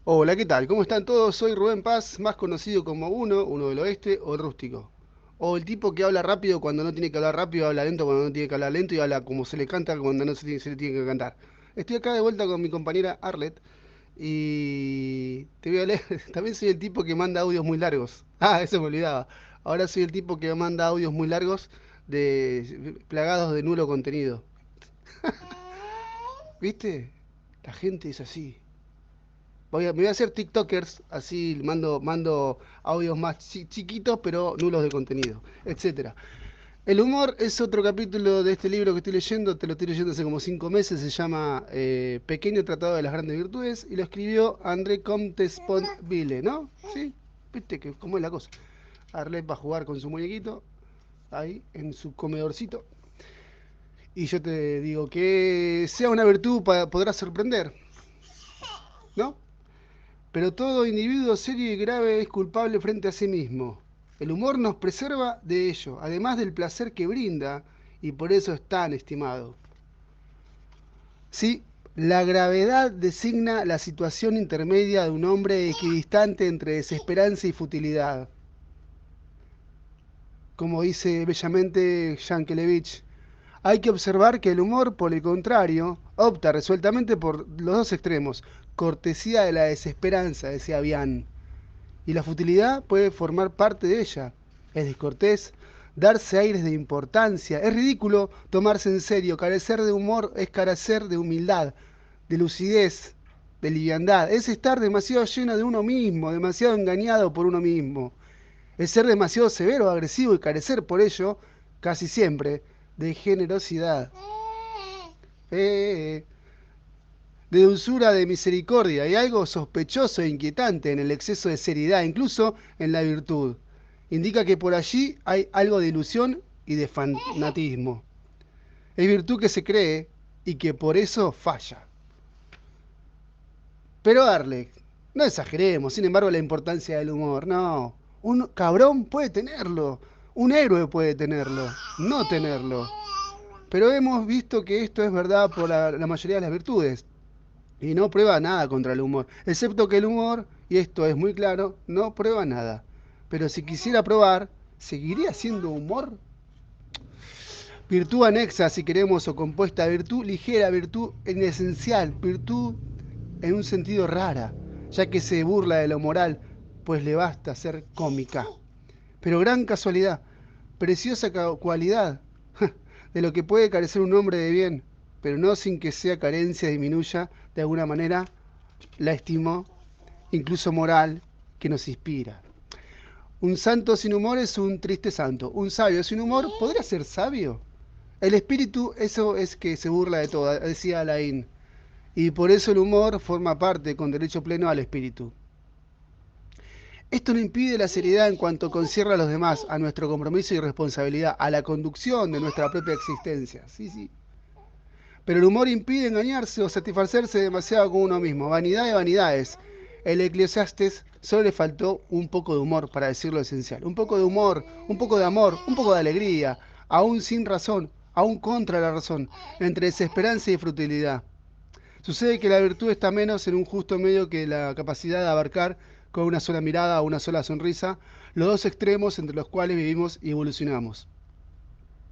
Hola, ¿qué tal? ¿Cómo están todos? Soy Rubén Paz, más conocido como Uno del Oeste o el Rústico. O el tipo que habla rápido cuando no tiene que hablar rápido, habla lento cuando no tiene que hablar lento y habla como se le canta cuando no se le tiene que cantar. Estoy acá de vuelta con mi compañera Arlet y te voy a leer. También soy el tipo que manda audios muy largos. Ah, eso me olvidaba. Ahora soy el tipo que manda audios muy largos plagados de nulo contenido. ¿Viste? La gente es así. Me voy a hacer TikTokers, así mando audios más chiquitos, pero nulos de contenido, etcétera. El humor es otro capítulo de este libro que estoy leyendo, te lo estoy leyendo hace como 5 meses, se llama Pequeño Tratado de las Grandes Virtudes y lo escribió André Comte Sponville, ¿no? Sí, viste que cómo es la cosa. Arlet va a jugar con su muñequito ahí en su comedorcito y yo te digo que sea una virtud podrá sorprender, ¿no? Pero todo individuo serio y grave es culpable frente a sí mismo. El humor nos preserva de ello, además del placer que brinda, y por eso es tan estimado. Sí, la gravedad designa la situación intermedia de un hombre equidistante entre desesperanza y futilidad. Como dice bellamente Yankelevich, hay que observar que el humor, por el contrario, opta resueltamente por los dos extremos, cortesía de la desesperanza, decía Bian. Y la futilidad puede formar parte de ella. Es descortés darse aires de importancia, es ridículo tomarse en serio, carecer de humor es carecer de humildad, de lucidez, de liviandad, es estar demasiado lleno de uno mismo, demasiado engañado por uno mismo, es ser demasiado severo, agresivo y carecer por ello, casi siempre, de generosidad. Eh, de dulzura, de misericordia. Hay algo sospechoso e inquietante en el exceso de seriedad, incluso en la virtud. Indica que por allí hay algo de ilusión y de fanatismo. Es virtud que se cree y que por eso falla. Pero Arle, no exageremos, sin embargo, la importancia del humor. No, un cabrón puede tenerlo, un héroe puede tenerlo, no tenerlo. Pero hemos visto que esto es verdad por la mayoría de las virtudes. Y no prueba nada contra el humor, excepto que el humor, y esto es muy claro, no prueba nada. Pero si quisiera probar, ¿seguiría siendo humor? Virtud anexa, si queremos, o compuesta, virtud ligera, virtud en esencial, virtud en un sentido rara, ya que se burla de lo moral, pues le basta ser cómica. Pero gran casualidad, preciosa cualidad de lo que puede carecer un hombre de bien, pero no sin que sea carencia disminuya de alguna manera la estima, incluso moral, que nos inspira. Un santo sin humor es un triste santo. Un sabio sin humor podría ser sabio. El espíritu, eso es que se burla de todo, decía Alain. Y por eso el humor forma parte con derecho pleno al espíritu. Esto no impide la seriedad en cuanto concierne a los demás, a nuestro compromiso y responsabilidad, a la conducción de nuestra propia existencia. Sí, sí. Pero el humor impide engañarse o satisfacerse demasiado con uno mismo. Vanidad de vanidades. El Eclesiastes solo le faltó un poco de humor para decir lo esencial. Un poco de humor, un poco de amor, un poco de alegría, aún sin razón, aún contra la razón, entre desesperanza y frutilidad. Sucede que la virtud está menos en un justo medio que la capacidad de abarcar con una sola mirada o una sola sonrisa los dos extremos entre los cuales vivimos y evolucionamos.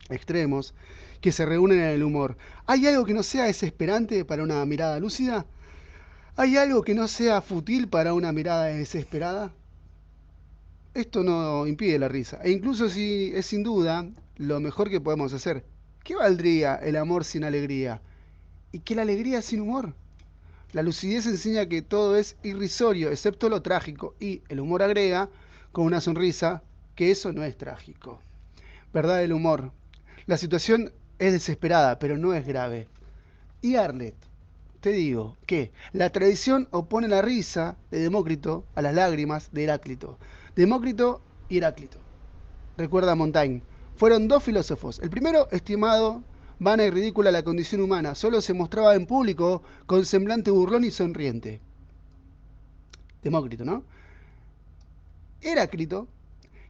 Extremos que se reúnen en el humor. ¿Hay algo que no sea desesperante para una mirada lúcida? ¿Hay algo que no sea fútil para una mirada desesperada? Esto no impide la risa, e incluso si es sin duda lo mejor que podemos hacer. ¿Qué valdría el amor sin alegría? ¿Y qué la alegría sin humor? La lucidez enseña que todo es irrisorio, excepto lo trágico, y el humor agrega, con una sonrisa, que eso no es trágico. ¿Verdad del humor? La situación es desesperada, pero no es grave. Y Arlet, te digo que la tradición opone la risa de Demócrito a las lágrimas de Heráclito. Demócrito y Heráclito. Recuerda a Montaigne. Fueron dos filósofos. El primero, estimado, vana y ridícula la condición humana. Solo se mostraba en público con semblante burlón y sonriente. Demócrito, ¿no? Heráclito,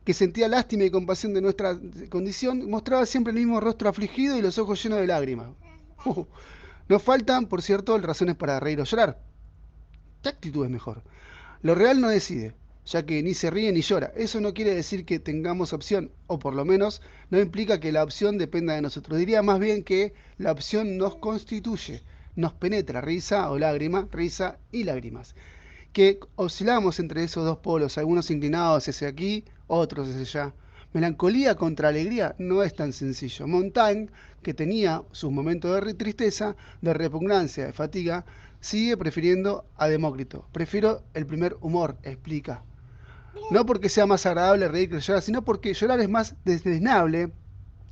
que sentía lástima y compasión de nuestra condición, mostraba siempre el mismo rostro afligido y los ojos llenos de lágrimas. No faltan, por cierto, razones para reír o llorar. ¿Qué actitud es mejor? Lo real no decide, ya que ni se ríe ni llora. Eso no quiere decir que tengamos opción, o por lo menos no implica que la opción dependa de nosotros. Diría más bien que la opción nos constituye, nos penetra, risa o lágrima, risa y lágrimas. Que oscilamos entre esos dos polos, algunos inclinados hacia aquí, otros hacia allá. Melancolía contra alegría no es tan sencillo. Montaigne, que tenía sus momentos de tristeza, de repugnancia, de fatiga, sigue prefiriendo a Demócrito. Prefiero el primer humor, explica. No porque sea más agradable reír que llorar, sino porque llorar es más desdeñable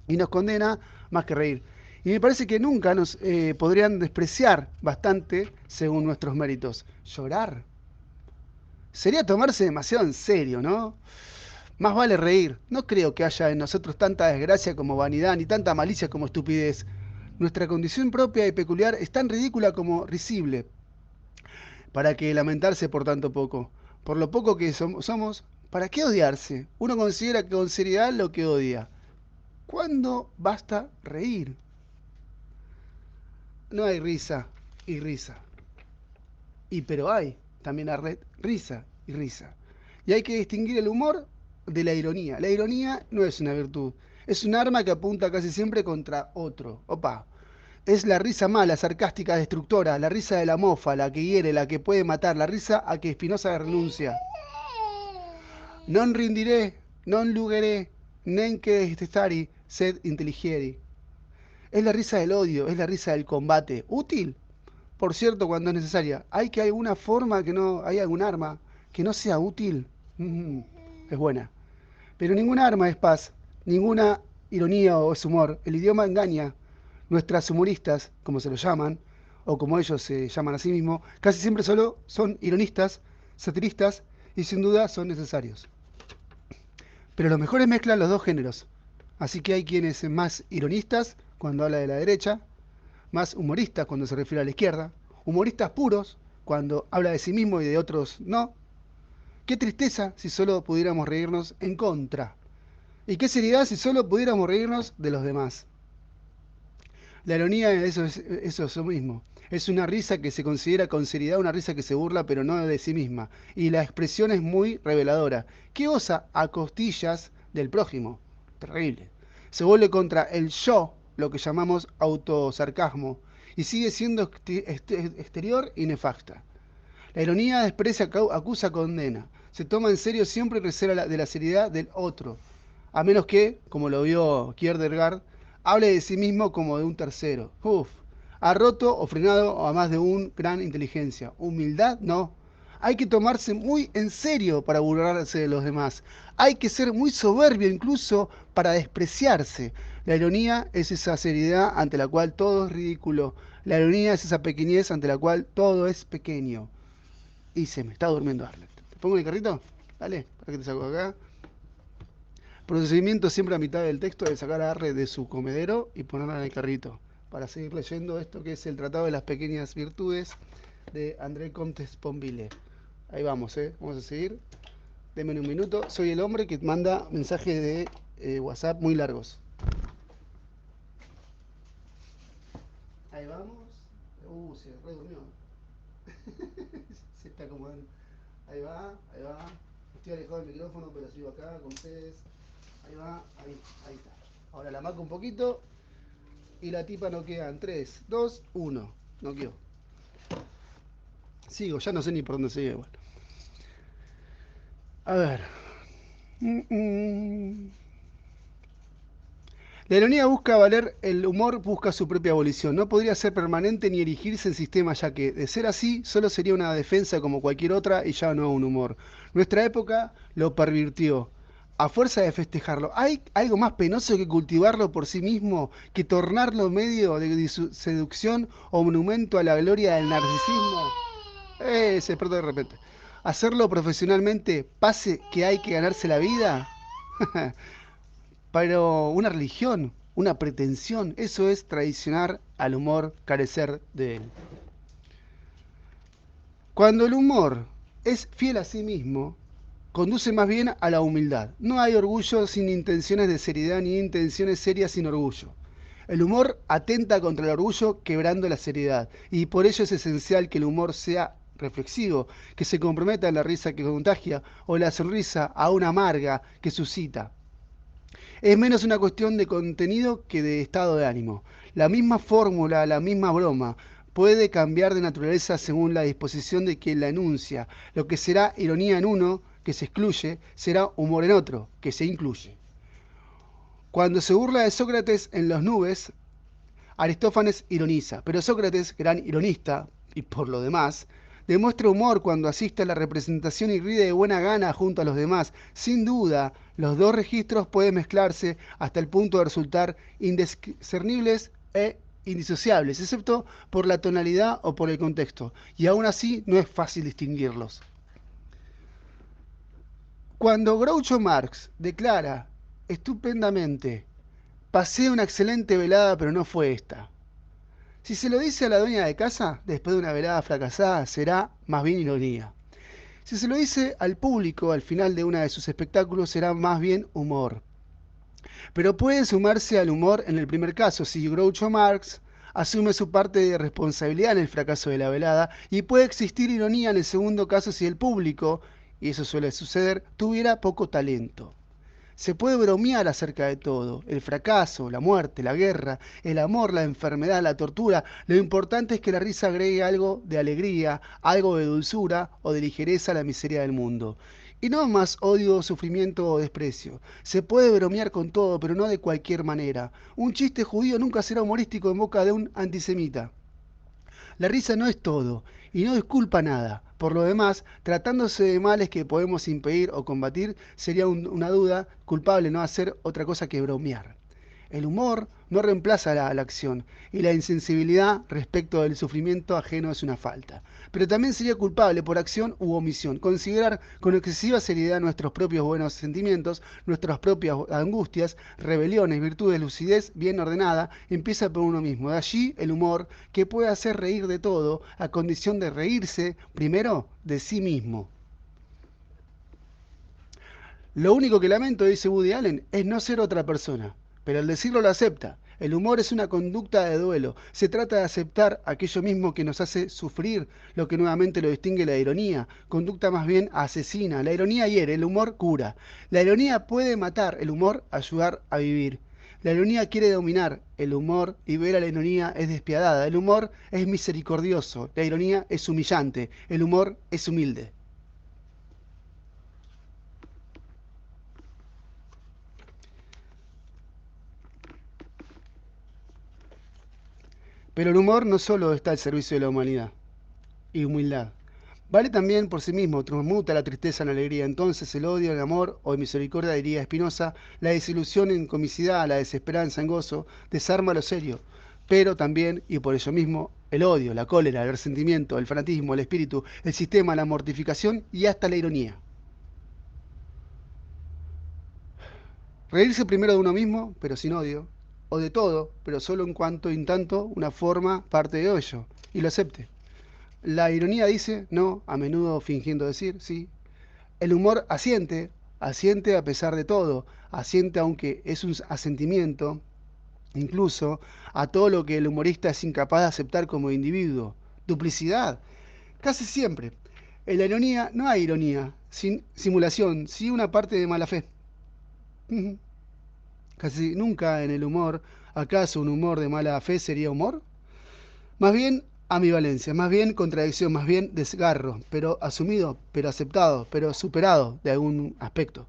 y nos condena más que reír. Y me parece que nunca nos podrían despreciar bastante según nuestros méritos. Llorar sería tomarse demasiado en serio, ¿no? Más vale reír. No creo que haya en nosotros tanta desgracia como vanidad, ni tanta malicia como estupidez. Nuestra condición propia y peculiar es tan ridícula como risible, para que lamentarse por tanto poco. Por lo poco que somos, ¿para qué odiarse? Uno considera con seriedad lo que odia. ¿Cuándo basta reír? No hay risa y risa. Y pero hay también risa y risa. Y hay que distinguir el humor de la ironía. La ironía no es una virtud, es un arma que apunta casi siempre contra otro. Opa. Es la risa mala, sarcástica, destructora, la risa de la mofa, la que hiere, la que puede matar, la risa a que Spinoza renuncia. Non rindiré, non lugeré, nen que detestari, sed intelligieri. Es la risa del odio, es la risa del combate. ¿Útil? Por cierto, cuando es necesaria. ¿Hay que alguna forma que no, hay algún arma que no sea útil? Es buena. Pero ninguna arma es paz, ninguna ironía o es humor. El idioma engaña. Nuestras humoristas, como se lo llaman, o como ellos se llaman a sí mismos, casi siempre solo son ironistas, satiristas y sin duda son necesarios. Pero los mejores mezclan los dos géneros. Así que hay quienes son más ironistas cuando habla de la derecha, más humoristas cuando se refiere a la izquierda, humoristas puros cuando habla de sí mismo y de otros no. Qué tristeza si solo pudiéramos reírnos en contra. Y qué seriedad si solo pudiéramos reírnos de los demás. La ironía es lo mismo. Es una risa que se considera con seriedad, una risa que se burla pero no de sí misma. Y la expresión es muy reveladora. ¿Qué osa a costillas del prójimo? Terrible. Se vuelve contra el yo, lo que llamamos autosarcasmo, y sigue siendo exterior y nefasta. La ironía desprecia, acusa, condena. Se toma en serio siempre y recela de la seriedad del otro, a menos que, como lo vio Kierkegaard, hable de sí mismo como de un tercero. Uf, ha roto o frenado a más de un gran inteligencia. Humildad, no. Hay que tomarse muy en serio para burlarse de los demás. Hay que ser muy soberbio incluso para despreciarse. La ironía es esa seriedad ante la cual todo es ridículo. La ironía es esa pequeñez ante la cual todo es pequeño. Y se me está durmiendo Arlet. ¿Te pongo en el carrito? Dale, para que te saco de acá. Procedimiento siempre a mitad del texto de sacar a Arlet de su comedero y ponerla en el carrito. Para seguir leyendo esto que es el Tratado de las Pequeñas Virtudes de André Comte Sponville. Ahí vamos, vamos a seguir. Denme un minuto. Soy el hombre que manda mensajes de WhatsApp muy largos. Ahí vamos. Se re durmió. Se está acomodando. Ahí va, ahí va. Estoy alejado del micrófono, pero sigo acá con ustedes. Ahí va, ahí está. Ahora la marco un poquito y la tipa no queda en 3, 2, 1. No quedó. Sigo, ya no sé ni por dónde sigue. Bueno. A ver. La ironía busca valer, el humor busca su propia abolición. No podría ser permanente ni erigirse en sistema, ya que, de ser así, solo sería una defensa como cualquier otra y ya no un humor. Nuestra época lo pervirtió. A fuerza de festejarlo, ¿hay algo más penoso que cultivarlo por sí mismo, que tornarlo medio de seducción o monumento a la gloria del narcisismo? Se despertó de repente. ¿Hacerlo profesionalmente pase que hay que ganarse la vida? Pero una religión, una pretensión, eso es traicionar al humor, carecer de él. Cuando el humor es fiel a sí mismo, conduce más bien a la humildad. No hay orgullo sin intenciones de seriedad ni intenciones serias sin orgullo. El humor atenta contra el orgullo quebrando la seriedad y por ello es esencial que el humor sea reflexivo que se comprometa en la risa que contagia o la sonrisa aún amarga que suscita. Es menos una cuestión de contenido que de estado de ánimo. La misma fórmula, la misma broma, puede cambiar de naturaleza según la disposición de quien la enuncia. Lo que será ironía en uno, que se excluye, será humor en otro, que se incluye. Cuando se burla de Sócrates en las nubes, Aristófanes ironiza, pero Sócrates, gran ironista, y por lo demás, demuestra humor cuando asiste a la representación y ríe de buena gana junto a los demás. Sin duda, los dos registros pueden mezclarse hasta el punto de resultar indiscernibles e indisociables, excepto por la tonalidad o por el contexto, y aún así no es fácil distinguirlos. Cuando Groucho Marx declara estupendamente: pasé una excelente velada, pero no fue esta. Si se lo dice a la dueña de casa, después de una velada fracasada, será más bien ironía. Si se lo dice al público al final de uno de sus espectáculos, será más bien humor. Pero puede sumarse al humor en el primer caso, si Groucho Marx asume su parte de responsabilidad en el fracaso de la velada, y puede existir ironía en el segundo caso si el público, y eso suele suceder, tuviera poco talento. Se puede bromear acerca de todo: el fracaso, la muerte, la guerra, el amor, la enfermedad, la tortura. Lo importante es que la risa agregue algo de alegría, algo de dulzura o de ligereza a la miseria del mundo. Y no más odio, sufrimiento o desprecio. Se puede bromear con todo, pero no de cualquier manera. Un chiste judío nunca será humorístico en boca de un antisemita. La risa no es todo y no disculpa nada. Por lo demás, tratándose de males que podemos impedir o combatir, sería una duda culpable no hacer otra cosa que bromear. El humor no reemplaza la acción, y la insensibilidad respecto del sufrimiento ajeno es una falta. Pero también sería culpable por acción u omisión considerar con excesiva seriedad nuestros propios buenos sentimientos, nuestras propias angustias, rebeliones, virtudes, lucidez bien ordenada, empieza por uno mismo. De allí el humor, que puede hacer reír de todo, a condición de reírse primero de sí mismo. Lo único que lamento, dice Woody Allen, es no ser otra persona. Pero al decirlo lo acepta. El humor es una conducta de duelo. Se trata de aceptar aquello mismo que nos hace sufrir, lo que nuevamente lo distingue la ironía, conducta más bien asesina. La ironía hiere, el humor cura. La ironía puede matar, el humor ayudar a vivir. La ironía quiere dominar, el humor libera, la ironía es despiadada. El humor es misericordioso, la ironía es humillante, el humor es humilde. Pero el humor no solo está al servicio de la humanidad y humildad. Vale también por sí mismo, transmuta la tristeza en alegría. Entonces el odio en amor o en misericordia, diría Spinoza, la desilusión en comicidad, la desesperanza en gozo, desarma lo serio. Pero también, y por ello mismo, el odio, la cólera, el resentimiento, el fanatismo, el espíritu, el sistema, la mortificación y hasta la ironía. Reírse primero de uno mismo, pero sin odio, o de todo, pero solo en cuanto en tanto una forma parte de ello, y lo acepte. La ironía dice no, a menudo fingiendo decir sí. El humor asiente, asiente a pesar de todo, asiente aunque es un asentimiento, incluso a todo lo que el humorista es incapaz de aceptar como individuo. Duplicidad, casi siempre. En la ironía no hay ironía, sin simulación, sí una parte de mala fe. Ujú. Casi nunca en el humor, ¿acaso un humor de mala fe sería humor? Más bien ambivalencia, más bien contradicción, más bien desgarro, pero asumido, pero aceptado, pero superado de algún aspecto.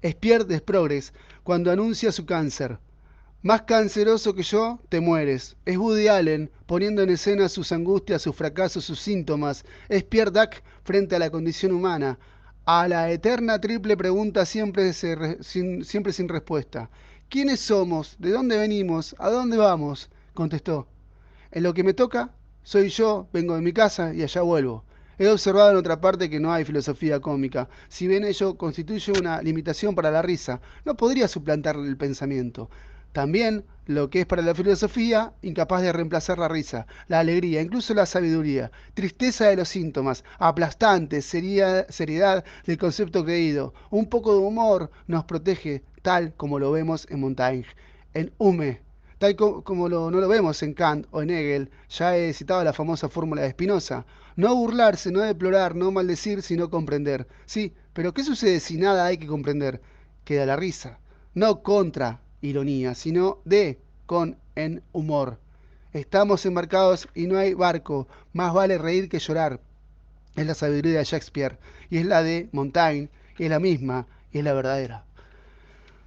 Es Pierre Desprogres cuando anuncia su cáncer. Más canceroso que yo, te mueres. Es Woody Allen poniendo en escena sus angustias, sus fracasos, sus síntomas. Es Pierre Dac frente a la condición humana, a la eterna triple pregunta siempre sin respuesta. ¿Quiénes somos? ¿De dónde venimos? ¿A dónde vamos? Contestó. En lo que me toca, soy yo, vengo de mi casa y allá vuelvo. He observado en otra parte que no hay filosofía cómica. Si bien ello constituye una limitación para la risa, no podría suplantar el pensamiento. También lo que es para la filosofía, incapaz de reemplazar la risa, la alegría, incluso la sabiduría, tristeza de los síntomas, aplastante, seriedad del concepto creído. Un poco de humor nos protege, tal como lo vemos en Montaigne, en Hume. Como no lo vemos en Kant o en Hegel. Ya he citado la famosa fórmula de Spinoza: no burlarse, no deplorar, no maldecir, sino comprender. Sí, pero ¿qué sucede si nada hay que comprender? Queda la risa. No contra ironía, sino en humor. Estamos embarcados y no hay barco. Más vale reír que llorar. Es la sabiduría de Shakespeare, y es la de Montaigne, y es la misma, y es la verdadera.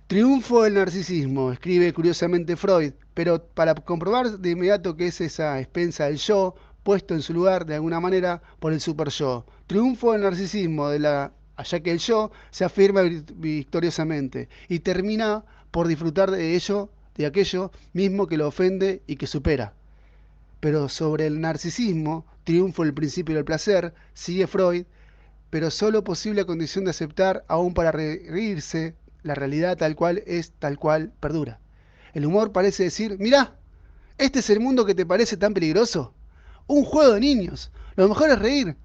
Triunfo del narcisismo, escribe curiosamente Freud, pero para comprobar de inmediato que es esa expensa del yo, puesto en su lugar de alguna manera por el super yo. Triunfo del narcisismo, allá que el yo se afirma victoriosamente y termina por disfrutar de ello, de aquello mismo que lo ofende y que supera. Pero sobre el narcisismo, triunfo del principio del placer, sigue Freud, pero solo posible a condición de aceptar, aún para reírse, la realidad tal cual es, tal cual perdura. El humor parece decir: mirá, este es el mundo que te parece tan peligroso. Un juego de niños. Lo mejor es reír.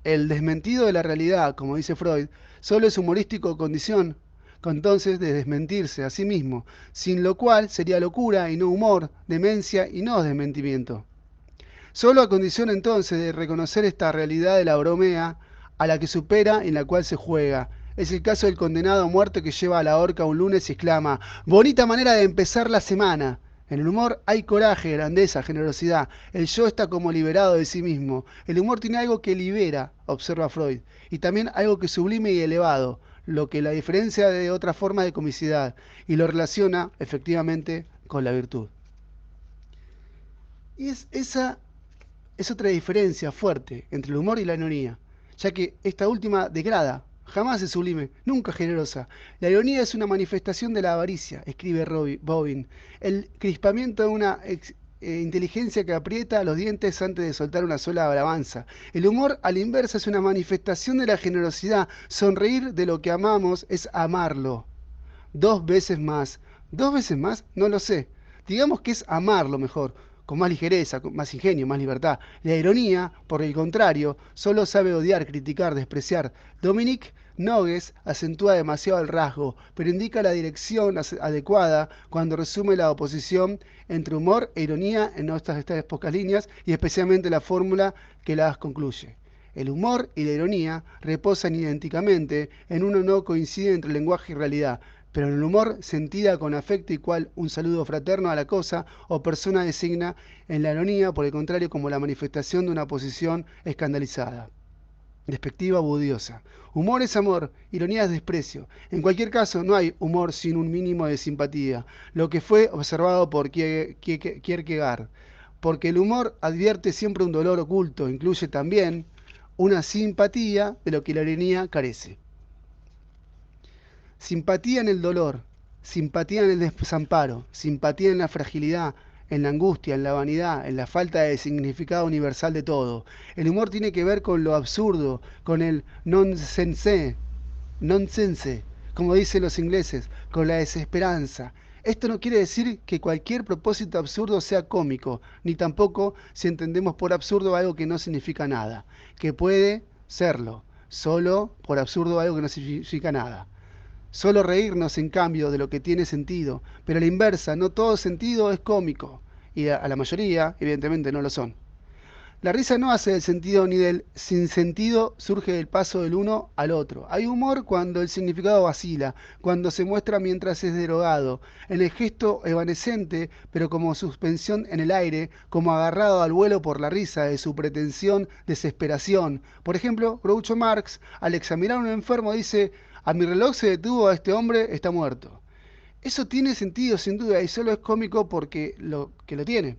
El desmentido de la realidad, como dice Freud, solo es humorístico condición, entonces, de desmentirse a sí mismo, sin lo cual sería locura y no humor, demencia y no desmentimiento. Solo a condición entonces de reconocer esta realidad de la bromea a la que supera y en la cual se juega. Es el caso del condenado a muerte que lleva a la horca un lunes y exclama: bonita manera de empezar la semana. En el humor hay coraje, grandeza, generosidad. El yo está como liberado de sí mismo. El humor tiene algo que libera, observa Freud, y también algo que sublime y elevado, lo que la diferencia de otra forma de comicidad, y lo relaciona efectivamente con la virtud. Y esa es otra diferencia fuerte entre el humor y la ironía, ya que esta última degrada, jamás es sublime, nunca generosa. La ironía es una manifestación de la avaricia, escribe Bobin, el crispamiento de una inteligencia que aprieta los dientes antes de soltar una sola alabanza. El humor, a la inversa, es una manifestación de la generosidad. Sonreír de lo que amamos es amarlo. Dos veces más. ¿Dos veces más? No lo sé. Digamos que es amarlo mejor, con más ligereza, con más ingenio, más libertad. La ironía, por el contrario, solo sabe odiar, criticar, despreciar. Dominique Nogues acentúa demasiado el rasgo, pero indica la dirección adecuada cuando resume la oposición entre humor e ironía en estas pocas líneas, y especialmente la fórmula que las concluye. El humor y la ironía reposan idénticamente, en uno no coincide entre lenguaje y realidad, pero en el humor sentida con afecto y cual un saludo fraterno a la cosa o persona designa; en la ironía, por el contrario, como la manifestación de una posición escandalizada, despectiva o budiosa. Humor es amor, ironía es desprecio. En cualquier caso, no hay humor sin un mínimo de simpatía, lo que fue observado por Kierkegaard, porque el humor advierte siempre un dolor oculto, incluye también una simpatía de lo que la ironía carece. Simpatía en el dolor, simpatía en el desamparo, simpatía en la fragilidad, en la angustia, en la vanidad, en la falta de significado universal de todo. El humor tiene que ver con lo absurdo, con el nonsense, como dicen los ingleses, con la desesperanza. Esto no quiere decir que cualquier propósito absurdo sea cómico, ni tampoco si entendemos por absurdo algo que no significa nada, que puede serlo, solo por absurdo algo que no significa nada. Solo reírnos, en cambio, de lo que tiene sentido, pero a la inversa, no todo sentido es cómico, y a la mayoría, evidentemente, no lo son. La risa no hace del sentido ni del sinsentido, surge del paso del uno al otro. Hay humor cuando el significado vacila, cuando se muestra mientras es derogado, en el gesto evanescente, pero como suspensión en el aire, como agarrado al vuelo por la risa de su pretensión, desesperación. Por ejemplo, Groucho Marx, al examinar a un enfermo, dice: a mi reloj se detuvo, a este hombre está muerto. Eso tiene sentido sin duda y solo es cómico porque lo tiene.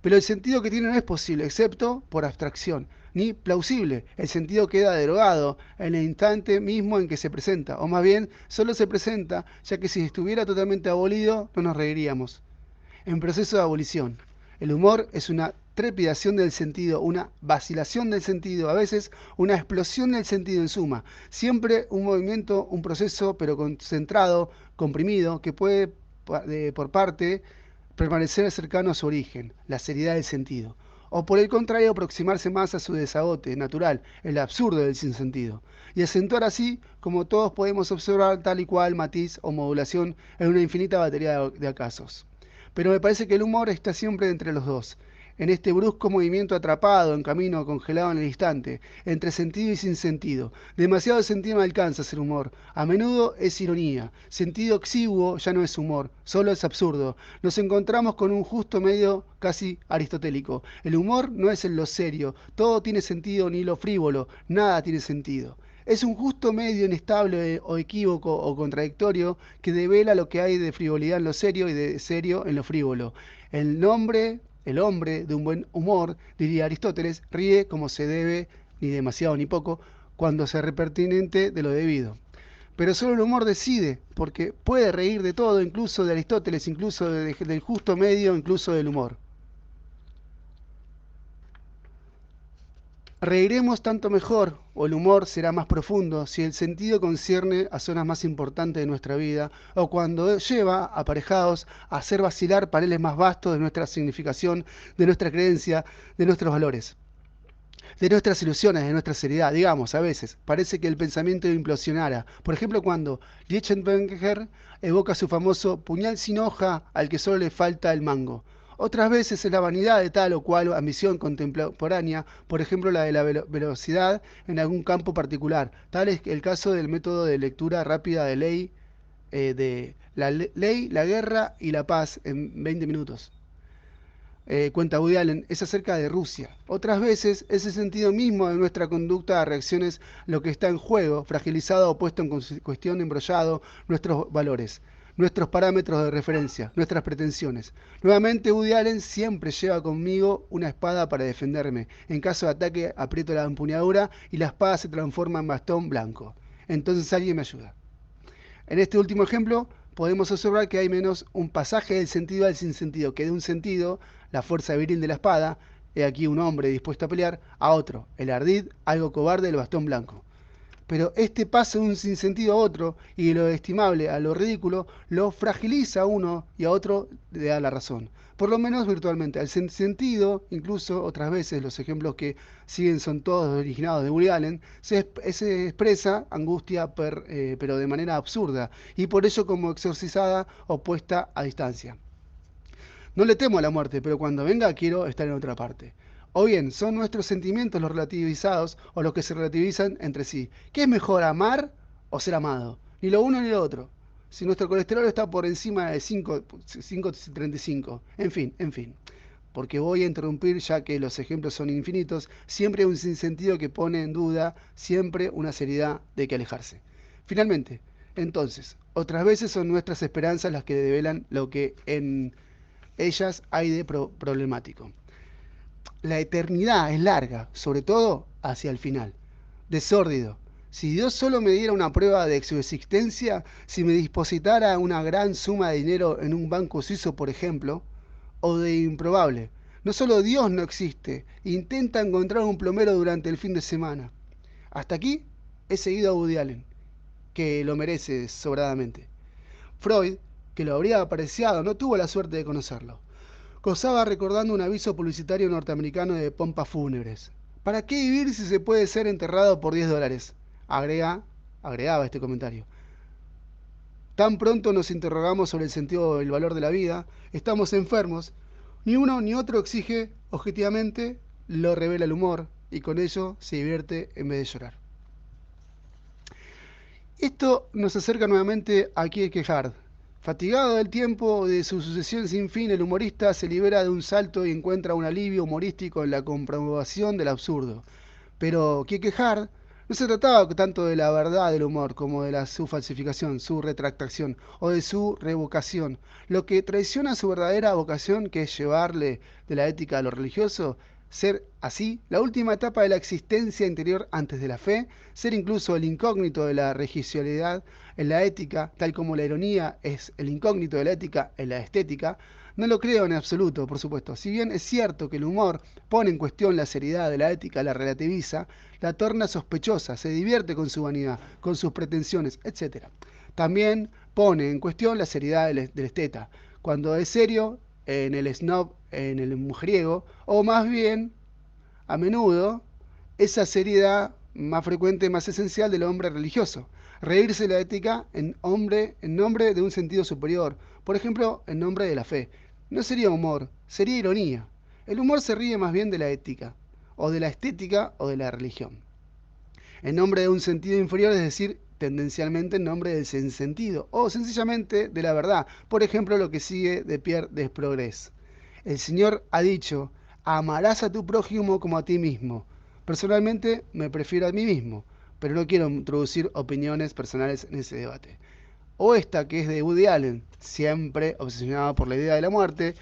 Pero el sentido que tiene no es posible, excepto por abstracción, ni plausible. El sentido queda derogado en el instante mismo en que se presenta, o más bien, solo se presenta, ya que si estuviera totalmente abolido, no nos reiríamos. En proceso de abolición. El humor es una trepidación del sentido, una vacilación del sentido, a veces una explosión del sentido en suma. Siempre un movimiento, un proceso, pero concentrado, comprimido, que puede, por parte, permanecer cercano a su origen, la seriedad del sentido. O por el contrario, aproximarse más a su desagote natural, el absurdo del sinsentido. Y acentuar así, como todos podemos observar, tal y cual matiz o modulación en una infinita batería de casos. Pero me parece que el humor está siempre entre los dos, en este brusco movimiento atrapado en camino congelado en el instante, entre sentido y sin sentido. Demasiado sentido no alcanza a ser humor, a menudo es ironía, sentido exiguo ya no es humor, solo es absurdo. Nos encontramos con un justo medio casi aristotélico. El humor no es en lo serio, todo tiene sentido ni lo frívolo, nada tiene sentido. Es un justo medio inestable o equívoco o contradictorio que devela lo que hay de frivolidad en lo serio y de serio en lo frívolo. El hombre de un buen humor, diría Aristóteles, ríe como se debe, ni demasiado ni poco, cuando se repertinente de lo debido. Pero solo el humor decide, porque puede reír de todo, incluso de Aristóteles, incluso del justo medio, incluso del humor. Reiremos tanto mejor, o el humor será más profundo, si el sentido concierne a zonas más importantes de nuestra vida, o cuando lleva, aparejados, a hacer vacilar paneles más vastos de nuestra significación, de nuestra creencia, de nuestros valores, de nuestras ilusiones, de nuestra seriedad. Digamos, a veces, parece que el pensamiento implosionara. Por ejemplo, cuando Lichtenberger evoca su famoso puñal sin hoja al que solo le falta el mango. Otras veces es la vanidad de tal o cual ambición contemporánea, por ejemplo la de la velocidad en algún campo particular. Tal es el caso del método de lectura rápida de ley, la guerra y la paz en 20 minutos. Cuenta Woody Allen, es acerca de Rusia. Otras veces, ese sentido mismo de nuestra conducta a reacciones, lo que está en juego, fragilizado o puesto en cuestión, embrollado, nuestros valores, nuestros parámetros de referencia, nuestras pretensiones. Nuevamente, Woody Allen siempre lleva conmigo una espada para defenderme. En caso de ataque, aprieto la empuñadura y la espada se transforma en bastón blanco. Entonces alguien me ayuda. En este último ejemplo, podemos observar que hay menos un pasaje del sentido al sinsentido, que de un sentido, la fuerza viril de la espada, he aquí un hombre dispuesto a pelear, a otro, el ardid, algo cobarde, el bastón blanco. Pero este paso de un sinsentido a otro y de lo estimable a lo ridículo lo fragiliza a uno y a otro le da la razón. Por lo menos virtualmente. Al sentido, incluso otras veces los ejemplos que siguen son todos originados de Woody Allen, se expresa angustia pero de manera absurda y por ello como exorcizada o puesta a distancia. No le temo a la muerte, pero cuando venga quiero estar en otra parte. O bien, son nuestros sentimientos los relativizados o los que se relativizan entre sí. ¿Qué es mejor, amar o ser amado? Ni lo uno ni lo otro. Si nuestro colesterol está por encima de 5,35. En fin. Porque voy a interrumpir ya que los ejemplos son infinitos. Siempre hay un sinsentido que pone en duda, siempre una seriedad de que alejarse. Finalmente, entonces, otras veces son nuestras esperanzas las que develan lo que en ellas hay de problemático. La eternidad es larga, sobre todo hacia el final. De sórdido. Si Dios solo me diera una prueba de su existencia, si me depositara una gran suma de dinero en un banco suizo, por ejemplo, o de improbable. No solo Dios no existe, intenta encontrar un plomero durante el fin de semana. Hasta aquí he seguido a Woody Allen, que lo merece sobradamente. Freud, que lo habría apreciado, no tuvo la suerte de conocerlo. Gozaba recordando un aviso publicitario norteamericano de pompas fúnebres. ¿Para qué vivir si se puede ser enterrado por $10? Agregaba este comentario. Tan pronto nos interrogamos sobre el sentido y el valor de la vida, estamos enfermos, ni uno ni otro exige objetivamente, lo revela el humor, y con ello se divierte en vez de llorar. Esto nos acerca nuevamente a Kierkegaard. Fatigado del tiempo de su sucesión sin fin, el humorista se libera de un salto y encuentra un alivio humorístico en la comprobación del absurdo. Pero Kierkegaard no se trataba tanto de la verdad del humor como de su falsificación, su retractación o de su revocación. Lo que traiciona su verdadera vocación, que es llevarle de la ética a lo religioso, ser así la última etapa de la existencia interior antes de la fe, ser incluso el incógnito de la religiosidad en la ética, tal como la ironía es el incógnito de la ética en la estética. No lo creo en absoluto, por supuesto. Si bien es cierto que el humor pone en cuestión la seriedad de la ética, la relativiza, la torna sospechosa, se divierte con su vanidad, con sus pretensiones, etc. También pone en cuestión la seriedad del esteta. Cuando es serio, en el snob, en el mujeriego, o más bien, a menudo, esa seriedad más frecuente, más esencial del hombre religioso. Reírse de la ética en nombre de un sentido superior, por ejemplo, en nombre de la fe. No sería humor, sería ironía. El humor se ríe más bien de la ética, o de la estética, o de la religión. En nombre de un sentido inferior, es decir, tendencialmente en nombre del sentido, o sencillamente de la verdad. Por ejemplo, lo que sigue de Pierre Desprogres. El Señor ha dicho, amarás a tu prójimo como a ti mismo. Personalmente me prefiero a mí mismo, pero no quiero introducir opiniones personales en ese debate. O esta que es de Woody Allen, siempre obsesionado por la idea de la muerte.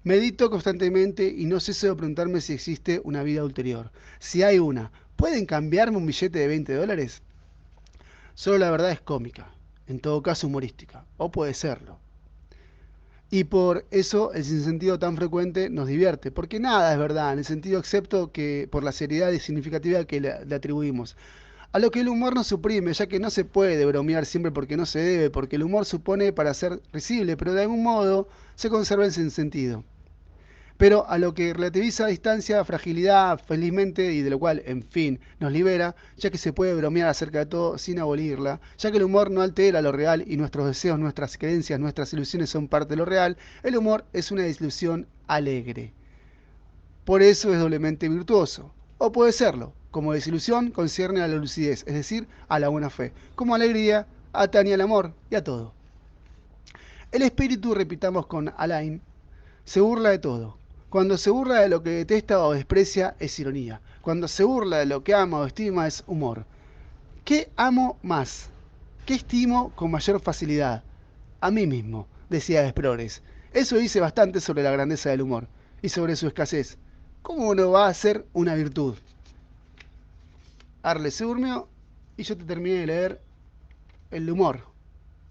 Medito constantemente y no ceso de preguntarme si existe una vida ulterior. Si hay una, ¿pueden cambiarme un billete de $20? Solo la verdad es cómica, en todo caso humorística, o puede serlo. Y por eso el sinsentido tan frecuente nos divierte, porque nada es verdad en el sentido excepto que por la seriedad significativa que le atribuimos. A lo que el humor nos suprime, ya que no se puede bromear siempre porque no se debe, porque el humor supone para ser risible, pero de algún modo se conserva el sinsentido. Pero a lo que relativiza distancia, fragilidad, felizmente, y de lo cual, en fin, nos libera, ya que se puede bromear acerca de todo sin abolirla, ya que el humor no altera lo real y nuestros deseos, nuestras creencias, nuestras ilusiones son parte de lo real, el humor es una desilusión alegre. Por eso es doblemente virtuoso. O puede serlo. Como desilusión concierne a la lucidez, es decir, a la buena fe. Como alegría atañe al amor y a todo. El espíritu, repitamos con Alain, se burla de todo. Cuando se burla de lo que detesta o desprecia es ironía. Cuando se burla de lo que ama o estima es humor. ¿Qué amo más? ¿Qué estimo con mayor facilidad? A mí mismo, decía Desprores. Eso dice bastante sobre la grandeza del humor y sobre su escasez. ¿Cómo no va a ser una virtud? Arles se durmió y yo te terminé de leer El humor,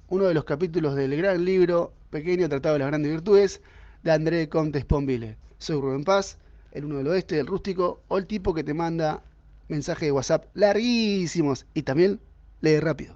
uno de los capítulos del gran libro Pequeño Tratado de las Grandes Virtudes de André Comte Sponville. Soy Rubén Paz, el uno del oeste, el rústico, o el tipo que te manda mensajes de WhatsApp larguísimos y también lee rápido.